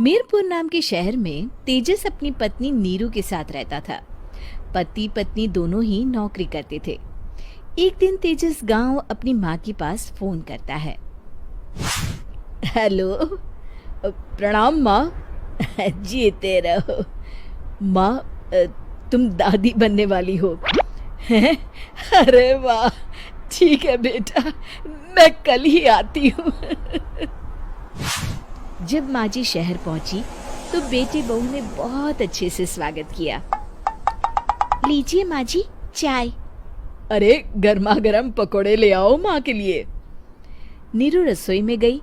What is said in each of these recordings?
मीरपुर नाम के शहर में तेजस अपनी पत्नी नीरू के साथ रहता था। पति पत्नी दोनों ही नौकरी करते थे। एक दिन तेजस गांव अपनी माँ के पास फोन करता है। हेलो, प्रणाम माँ। जीते रहो माँ, तुम दादी बनने वाली हो हैं? अरे वाह, ठीक है बेटा, मैं कल ही आती हूँ। जब माँ जी शहर पहुंची तो बेटे बहू ने बहुत अच्छे से स्वागत किया। लीजिए माँ जी, चाय। अरे गर्मा गर्म पकोड़े ले आओ माँ के लिए। नीरू रसोई में गई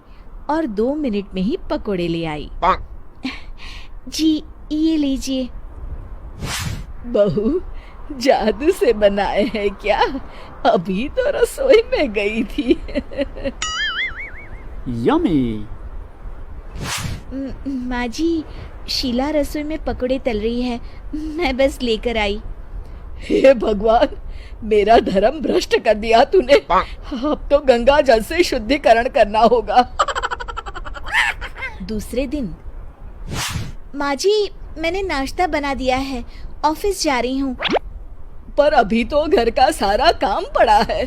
और 2 मिनट में ही पकोड़े ले आई। जी ये लीजिए। बहू जादू से बनाए हैं क्या? अभी तो रसोई में गई थी। यम्मी। माँ जी, शीला रसोई में पकोड़े तल रही है, मैं बस लेकर आई। हे भगवान, मेरा धर्म भ्रष्ट कर दिया तूने। अब तो गंगा जल से शुद्धिकरण करना होगा। दूसरे दिन, माँ जी मैंने नाश्ता बना दिया है, ऑफिस जा रही हूँ। पर अभी तो घर का सारा काम पड़ा है।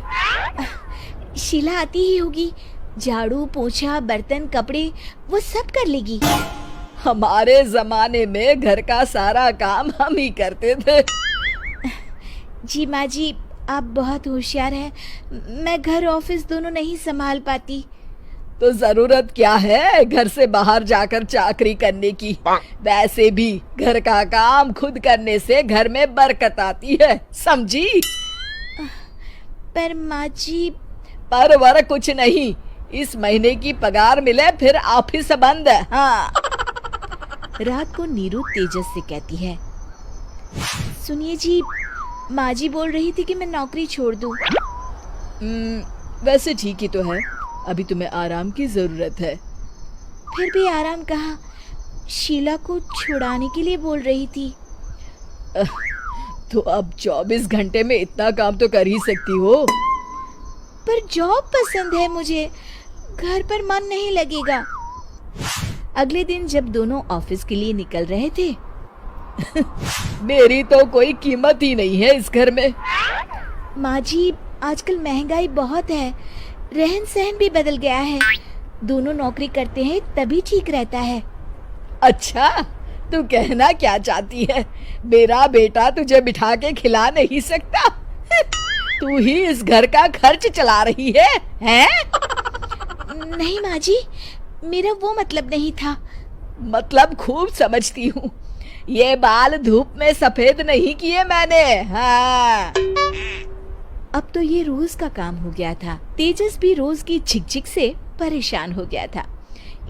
शीला आती ही होगी, झाड़ू पोछा बर्तन कपड़े वो सब कर लेगी। हमारे जमाने में घर का सारा काम हम ही करते थे। जी माँ जी, आप बहुत होशियार हैं, मैं घर ऑफिस दोनों नहीं संभाल पाती। तो जरूरत क्या है घर से बाहर जाकर चाकरी करने की? वैसे भी घर का काम खुद करने से घर में बरकत आती है, समझी? पर माँ जी। पर वर कुछ नहीं, इस महीने की पगार मिले फिर ऑफिस बंद है। हाँ। रात को नीरू तेजस से कहती है, सुनिए जी, माँ जी बोल रही थी कि मैं नौकरी छोड़ दूं। वैसे ठीक ही तो है, अभी तुम्हें आराम की जरूरत है। फिर भी आराम कहाँ, शीला को छुड़ाने के लिए बोल रही थी। तो अब 24 घंटे में इतना काम तो कर ही सकती हो। पर जॉब पसंद है मुझे, घर पर मन नहीं लगेगा। अगले दिन जब दोनों ऑफिस के लिए निकल रहे थे, मेरी तो कोई कीमत ही नहीं है इस घर में। माँ जी, आजकल महंगाई बहुत है, रहन सहन भी बदल गया है, दोनों नौकरी करते हैं तभी ठीक रहता है। अच्छा, तू कहना क्या चाहती है? मेरा बेटा तुझे बिठा के खिला नहीं सकता? तू ही इस घर का खर्च चला रही है, हैं? नहीं माँ जी, मेरा वो मतलब नहीं था। मतलब खूब समझती हूँ, ये बाल धूप में सफेद नहीं किए मैंने। हाँ। अब तो ये रोज का काम हो गया था। तेजस भी रोज की झिकझिक से परेशान हो गया था।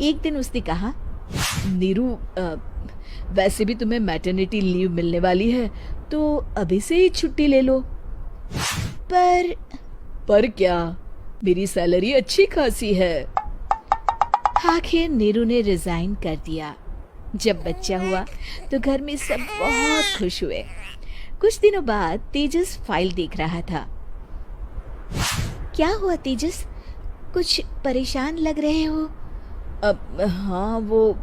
एक दिन उसने कहा, नीरू, वैसे भी तुम्हें मैटरनिटी लीव मिलने वाली है, तो अभी से ही छुट्टी ले लो। पर क्या, मेरी सैलरी अच्छी खासी है। आखिर नीरू ने रिजाइन कर दिया। जब बच्चा हुआ तो घर में सब बहुत खुश हुए। कुछ दिनों बाद तेजस फाइल देख रहा था। क्या हुआ तेजस, कुछ परेशान लग रहे हो? हाँ, वो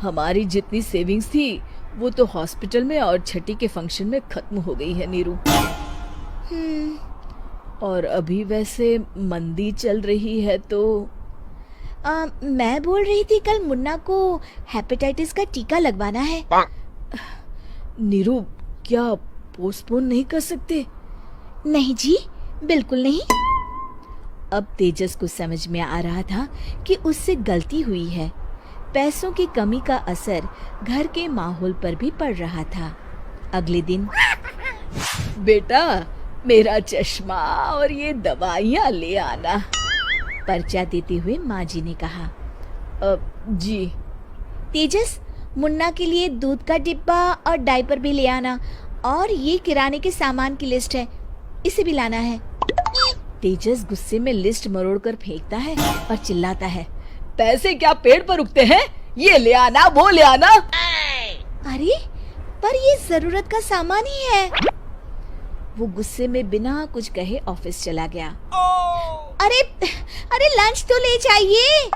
हमारी जितनी सेविंग्स थी वो तो हॉस्पिटल में और छठी के फंक्शन में खत्म हो गई है नीरू। और अभी वैसे मंदी चल रही है तो मैं बोल रही थी कल मुन्ना को हेपेटाइटिस का टीका लगवाना है। नीरू, क्या पोस्टपोन नहीं कर सकते? नहीं जी, बिल्कुल नहीं। अब तेजस को समझ में आ रहा था कि उससे गलती हुई है। पैसों की कमी का असर घर के माहौल पर भी पड़ रहा था। अगले दिन, बेटा मेरा चश्मा और ये दवाइयाँ ले आना, पर्चा देते हुए माँ जी ने कहा। जी। तेजस, मुन्ना के लिए दूध का डिब्बा और डायपर भी ले आना, और ये किराने के सामान की लिस्ट है, इसे भी लाना है। तेजस गुस्से में लिस्ट मरोड़कर फेंकता है और चिल्लाता है, पैसे क्या पेड़ पर उगते हैं? ये ले आना, वो ले आना। अरे पर ये जरूरत का सामान ही है। वो गुस्से में बिना कुछ कहे ऑफिस चला गया। अरे लंच तो ले जाइए।